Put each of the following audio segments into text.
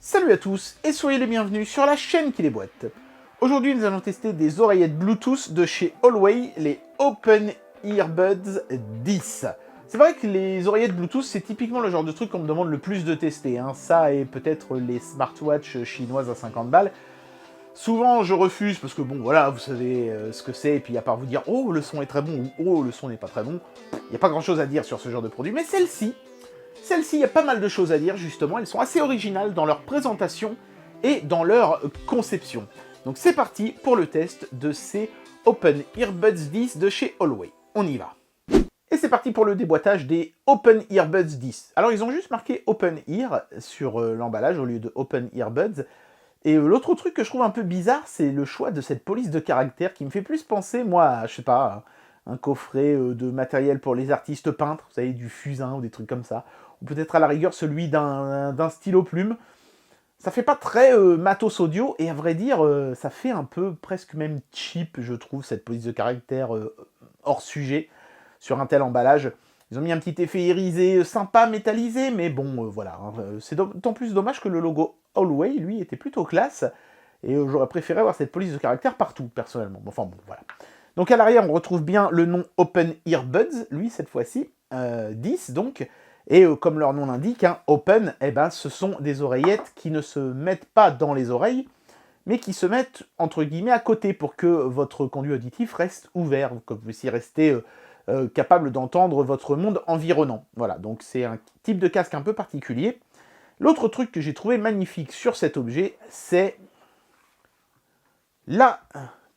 Salut à tous et soyez les bienvenus sur la chaîne qui les boite. Aujourd'hui nous allons tester des oreillettes Bluetooth de chez Huawei, les Open Earbuds 10. C'est vrai que les oreillettes Bluetooth c'est typiquement le genre de truc qu'on me demande le plus de tester, hein. Ça et peut-être les smartwatches chinoises à 50 balles. Souvent je refuse parce que bon voilà, vous savez ce que c'est, et puis à part vous dire oh le son est très bon ou oh le son n'est pas très bon, il n'y a pas grand chose à dire sur ce genre de produit, mais celle-ci, il y a pas mal de choses à dire, justement. Elles sont assez originales dans leur présentation et dans leur conception. Donc c'est parti pour le test de ces Open Earbuds 10 de chez Huawei. On y va. Et c'est parti pour le déboîtage des Open Earbuds 10. Alors ils ont juste marqué Open Ear sur l'emballage au lieu de Open Earbuds. Et l'autre truc que je trouve un peu bizarre, c'est le choix de cette police de caractère qui me fait plus penser, moi, à, je sais pas, un coffret de matériel pour les artistes peintres, vous savez, du fusain ou des trucs comme ça. Ou peut-être à la rigueur celui d'un stylo plume. Ça fait pas très matos audio, et à vrai dire, ça fait un peu presque même cheap, je trouve, cette police de caractère hors sujet sur un tel emballage. Ils ont mis un petit effet irisé sympa, métallisé, mais bon, voilà. Hein, c'est d'autant plus dommage que le logo Huawei, lui, était plutôt classe, et j'aurais préféré avoir cette police de caractère partout, personnellement. Enfin bon, voilà. Donc à l'arrière, on retrouve bien le nom Open Earbuds, lui, cette fois-ci, 10 donc, et comme leur nom l'indique, hein, Open, eh ben, ce sont des oreillettes qui ne se mettent pas dans les oreilles, mais qui se mettent, entre guillemets, à côté, pour que votre conduit auditif reste ouvert, que vous puissiez rester capable d'entendre votre monde environnant. Voilà, donc c'est un type de casque un peu particulier. L'autre truc que j'ai trouvé magnifique sur cet objet, c'est la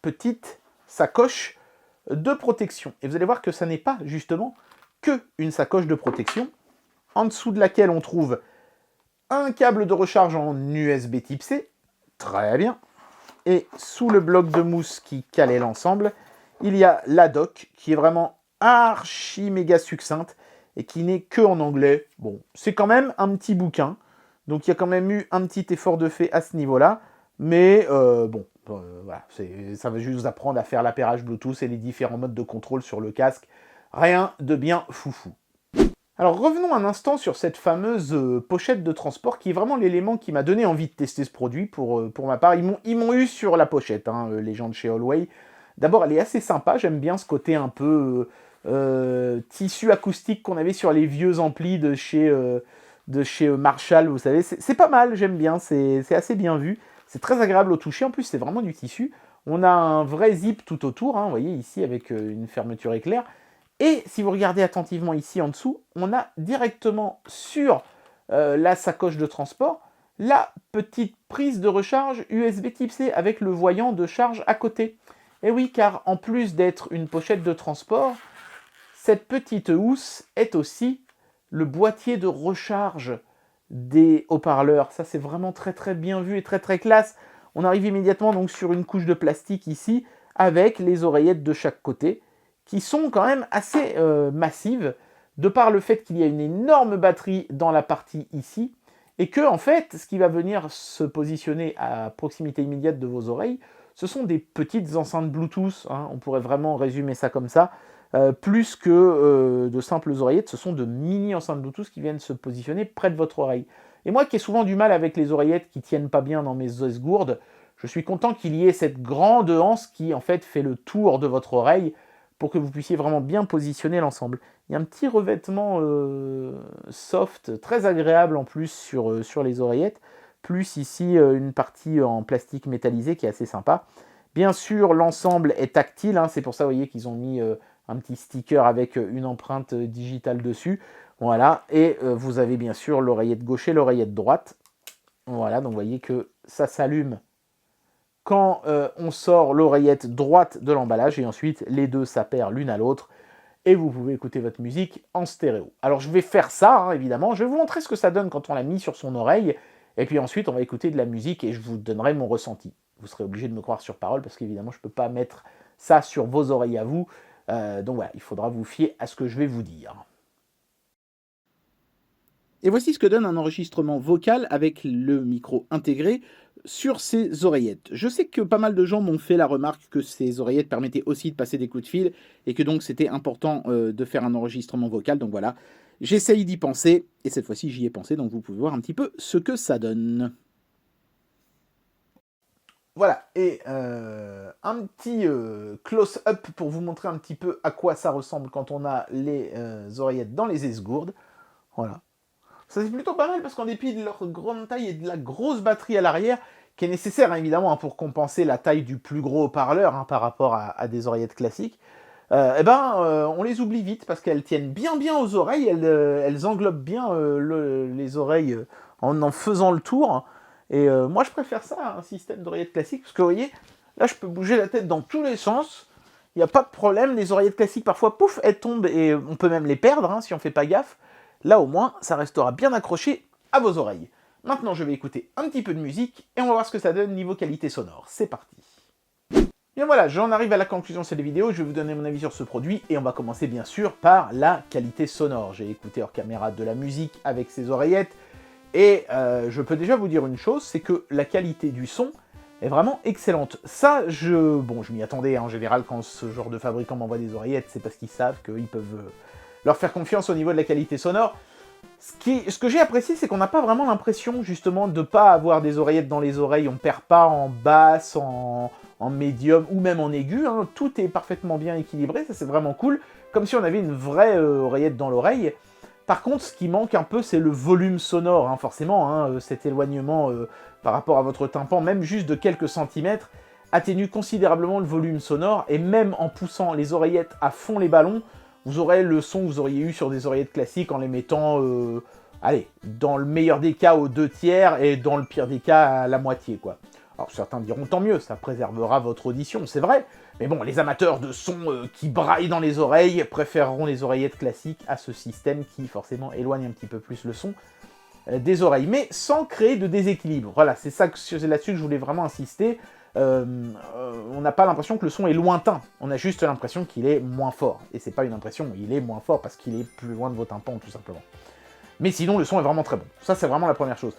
petite sacoche de protection. Et vous allez voir que ça n'est pas justement que une sacoche de protection, en dessous de laquelle on trouve un câble de recharge en USB type C, très bien, et sous le bloc de mousse qui calait l'ensemble, il y a la doc qui est vraiment archi méga succincte et qui n'est que en anglais. Bon, c'est quand même un petit bouquin, donc il y a quand même eu un petit effort de fait à ce niveau-là, mais bon, voilà, ça va juste vous apprendre à faire l'appairage Bluetooth et les différents modes de contrôle sur le casque. Rien de bien foufou. Alors revenons un instant sur cette fameuse pochette de transport qui est vraiment l'élément qui m'a donné envie de tester ce produit pour ma part. Ils m'ont eu sur la pochette, hein, les gens de chez Huawei. D'abord, elle est assez sympa, j'aime bien ce côté un peu tissu acoustique qu'on avait sur les vieux amplis de chez Marshall, vous savez. C'est pas mal, j'aime bien, c'est assez bien vu. C'est très agréable au toucher, en plus c'est vraiment du tissu. On a un vrai zip tout autour, hein, vous voyez ici avec une fermeture éclair. Et si vous regardez attentivement ici en dessous, on a directement sur la sacoche de transport la petite prise de recharge USB type C avec le voyant de charge à côté. Et oui, car en plus d'être une pochette de transport, cette petite housse est aussi le boîtier de recharge des haut-parleurs. Ça, c'est vraiment très très bien vu et très très classe. On arrive immédiatement donc sur une couche de plastique ici, avec les oreillettes de chaque côté, qui sont quand même assez massives, de par le fait qu'il y a une énorme batterie dans la partie ici, et que, en fait, ce qui va venir se positionner à proximité immédiate de vos oreilles, ce sont des petites enceintes Bluetooth, hein, on pourrait vraiment résumer ça comme ça, plus que de simples oreillettes, ce sont de mini enceintes Bluetooth qui viennent se positionner près de votre oreille. Et moi qui ai souvent du mal avec les oreillettes qui tiennent pas bien dans mes esgourdes, je suis content qu'il y ait cette grande anse qui en fait fait le tour de votre oreille pour que vous puissiez vraiment bien positionner l'ensemble. Il y a un petit revêtement soft, très agréable en plus sur les oreillettes, plus ici une partie en plastique métallisé qui est assez sympa. Bien sûr, l'ensemble est tactile, hein, c'est pour ça vous voyez qu'ils ont mis un petit sticker avec une empreinte digitale dessus. Voilà, et vous avez bien sûr l'oreillette gauche et l'oreillette droite. Voilà, donc vous voyez que ça s'allume quand on sort l'oreillette droite de l'emballage, et ensuite les deux s'appairent l'une à l'autre, et vous pouvez écouter votre musique en stéréo. Alors je vais faire ça, hein, évidemment, je vais vous montrer ce que ça donne quand on l'a mis sur son oreille, et puis ensuite on va écouter de la musique, et je vous donnerai mon ressenti. Vous serez obligé de me croire sur parole, parce qu'évidemment je ne peux pas mettre ça sur vos oreilles à vous, donc voilà, il faudra vous fier à ce que je vais vous dire. Et voici ce que donne un enregistrement vocal avec le micro intégré sur ces oreillettes. Je sais que pas mal de gens m'ont fait la remarque que ces oreillettes permettaient aussi de passer des coups de fil et que donc c'était important de faire un enregistrement vocal. Donc voilà, j'essaye d'y penser et cette fois-ci j'y ai pensé, donc vous pouvez voir un petit peu ce que ça donne. Voilà, et un petit close-up pour vous montrer un petit peu à quoi ça ressemble quand on a les oreillettes dans les esgourdes. Voilà. Ça c'est plutôt pas mal parce qu'en dépit de leur grande taille et de la grosse batterie à l'arrière, qui est nécessaire hein, évidemment hein, pour compenser la taille du plus gros haut-parleur hein, par rapport à des oreillettes classiques, on les oublie vite parce qu'elles tiennent bien aux oreilles, elles englobent bien les oreilles en faisant le tour. Et moi je préfère ça à un système d'oreillettes classiques parce que vous voyez, là je peux bouger la tête dans tous les sens, il n'y a pas de problème, les oreillettes classiques parfois pouf, elles tombent et on peut même les perdre hein, si on fait pas gaffe. Là au moins ça restera bien accroché à vos oreilles. Maintenant je vais écouter un petit peu de musique et on va voir ce que ça donne niveau qualité sonore. C'est parti. Bien voilà, j'en arrive à la conclusion de cette vidéo, je vais vous donner mon avis sur ce produit, et on va commencer bien sûr par la qualité sonore. J'ai écouté hors caméra de la musique avec ces oreillettes, et je peux déjà vous dire une chose, c'est que la qualité du son est vraiment excellente. Ça, je m'y attendais, hein, en général, quand ce genre de fabricant m'envoie des oreillettes, c'est parce qu'ils savent qu'ils peuvent leur faire confiance au niveau de la qualité sonore. Ce que j'ai apprécié, c'est qu'on n'a pas vraiment l'impression, justement, de ne pas avoir des oreillettes dans les oreilles. On ne perd pas en basse, en médium ou même en aigu. Hein. Tout est parfaitement bien équilibré, ça c'est vraiment cool. Comme si on avait une vraie oreillette dans l'oreille. Par contre, ce qui manque un peu, c'est le volume sonore, hein, forcément. Hein, cet éloignement par rapport à votre tympan, même juste de quelques centimètres, atténue considérablement le volume sonore. Et même en poussant les oreillettes à fond les ballons, vous aurez le son que vous auriez eu sur des oreillettes classiques en les mettant, allez, dans le meilleur des cas aux 2/3 et dans le pire des cas à la moitié, quoi. Alors certains diront tant mieux, ça préservera votre audition, c'est vrai, mais bon, les amateurs de sons qui braillent dans les oreilles préféreront les oreillettes classiques à ce système qui forcément éloigne un petit peu plus le son des oreilles, mais sans créer de déséquilibre. Voilà, c'est là-dessus que je voulais vraiment insister. On n'a pas l'impression que le son est lointain, on a juste l'impression qu'il est moins fort. Et c'est pas une impression, il est moins fort parce qu'il est plus loin de vos tympans, tout simplement. Mais sinon, le son est vraiment très bon. Ça, c'est vraiment la première chose.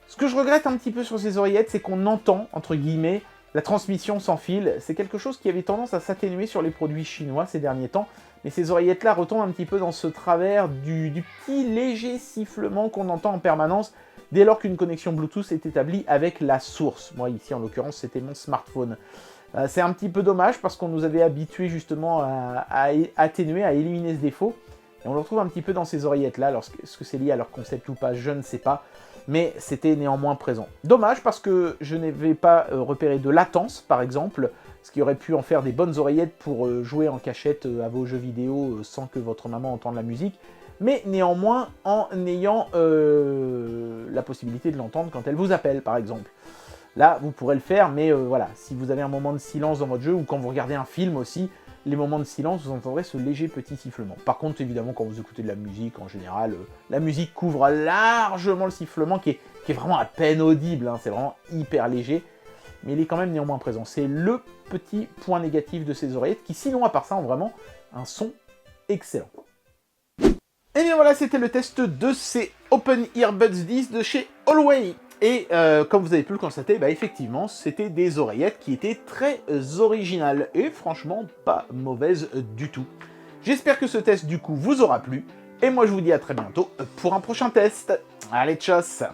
Ce que je regrette un petit peu sur ces oreillettes, c'est qu'on entend, entre guillemets, la transmission sans fil. C'est quelque chose qui avait tendance à s'atténuer sur les produits chinois ces derniers temps. Mais ces oreillettes-là retombent un petit peu dans ce travers du petit léger sifflement qu'on entend en permanence dès lors qu'une connexion Bluetooth est établie avec la source. Moi, ici, en l'occurrence, c'était mon smartphone. C'est un petit peu dommage parce qu'on nous avait habitués justement à atténuer, à éliminer ce défaut. Et on le retrouve un petit peu dans ces oreillettes-là. Alors, est-ce que c'est lié à leur concept ou pas, je ne sais pas. Mais c'était néanmoins présent. Dommage parce que je n'avais pas repéré de latence, par exemple, ce qui aurait pu en faire des bonnes oreillettes pour jouer en cachette à vos jeux vidéo sans que votre maman entende la musique, mais néanmoins en ayant la possibilité de l'entendre quand elle vous appelle, par exemple. Là, vous pourrez le faire, mais voilà, si vous avez un moment de silence dans votre jeu, ou quand vous regardez un film aussi, les moments de silence, vous entendrez ce léger petit sifflement. Par contre, évidemment, quand vous écoutez de la musique, en général, la musique couvre largement le sifflement, qui est vraiment à peine audible, hein, c'est vraiment hyper léger, mais il est quand même néanmoins présent. C'est le petit point négatif de ces oreillettes, qui sinon, à part ça, ont vraiment un son excellent. Et bien voilà, c'était le test de ces Open Earbuds 10 de chez Huawei. Et comme vous avez pu le constater, bah effectivement, c'était des oreillettes qui étaient très originales et franchement pas mauvaises du tout. J'espère que ce test du coup vous aura plu, et moi je vous dis à très bientôt pour un prochain test. Allez, tchuss!